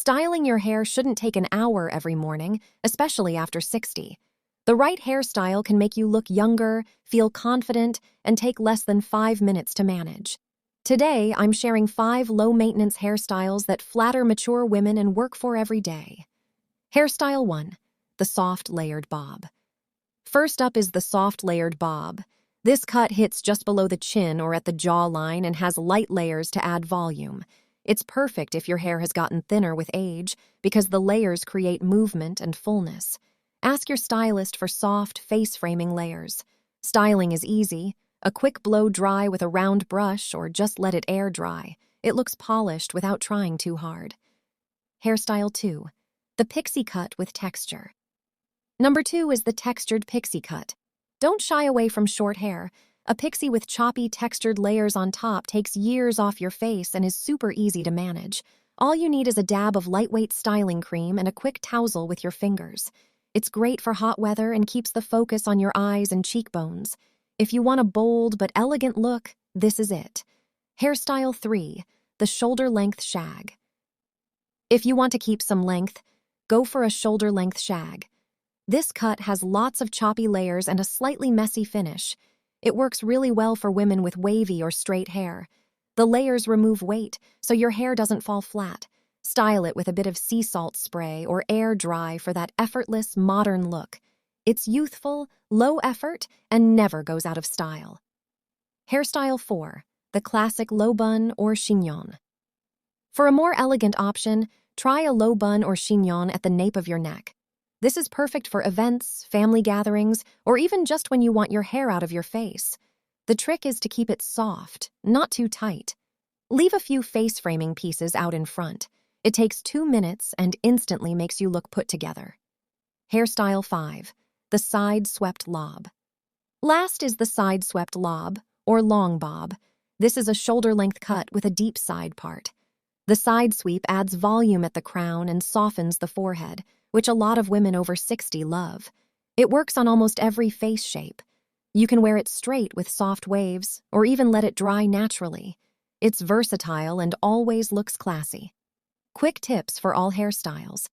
Styling your hair shouldn't take an hour every morning, especially after 60. The right hairstyle can make you look younger, feel confident, and take less than 5 minutes to manage. Today, I'm sharing 5 low-maintenance hairstyles that flatter mature women and work for every day. Hairstyle 1. The soft layered bob. First up is the soft layered bob. This cut hits just below the chin or at the jawline and has light layers to add volume. It's perfect if your hair has gotten thinner with age because the layers create movement and fullness. Ask your stylist for soft, face-framing layers. Styling is easy. A quick blow dry with a round brush or just let it air dry. It looks polished without trying too hard. Hairstyle 2. The pixie cut with texture. Number 2 is the textured pixie cut. Don't shy away from short hair. A pixie with choppy, textured layers on top takes years off your face and is super easy to manage. All you need is a dab of lightweight styling cream and a quick tousle with your fingers. It's great for hot weather and keeps the focus on your eyes and cheekbones. If you want a bold but elegant look, this is it. Hairstyle 3. The shoulder-length shag. If you want to keep some length, go for a shoulder-length shag. This cut has lots of choppy layers and a slightly messy finish. It works really well for women with wavy or straight hair. The layers remove weight, so your hair doesn't fall flat. Style it with a bit of sea salt spray or air dry for that effortless, modern look. It's youthful, low effort, and never goes out of style. Hairstyle 4. The classic low bun or chignon. For a more elegant option, try a low bun or chignon at the nape of your neck. This is perfect for events, family gatherings, or even just when you want your hair out of your face. The trick is to keep it soft, not too tight. Leave a few face-framing pieces out in front. It takes 2 minutes and instantly makes you look put together. Hairstyle 5. The side-swept lob. Last is the side-swept lob, or long bob. This is a shoulder-length cut with a deep side part. The side sweep adds volume at the crown and softens the forehead, which a lot of women over 60 love. It works on almost every face shape. You can wear it straight with soft waves, or even let it dry naturally. It's versatile and always looks classy. Quick tips for all hairstyles.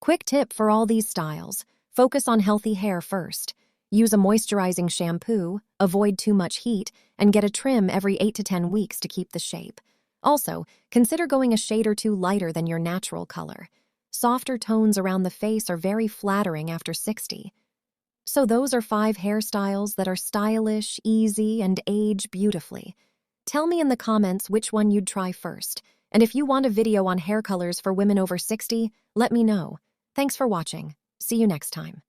Quick tip for all these styles: focus on healthy hair first. Use a moisturizing shampoo, avoid too much heat, and get a trim every 8 to 10 weeks to keep the shape. Also, consider going a shade or two lighter than your natural color. Softer tones around the face are very flattering after 60. So those are 5 hairstyles that are stylish, easy, and age beautifully. Tell me in the comments which one you'd try first. And if you want a video on hair colors for women over 60, let me know. Thanks for watching. See you next time.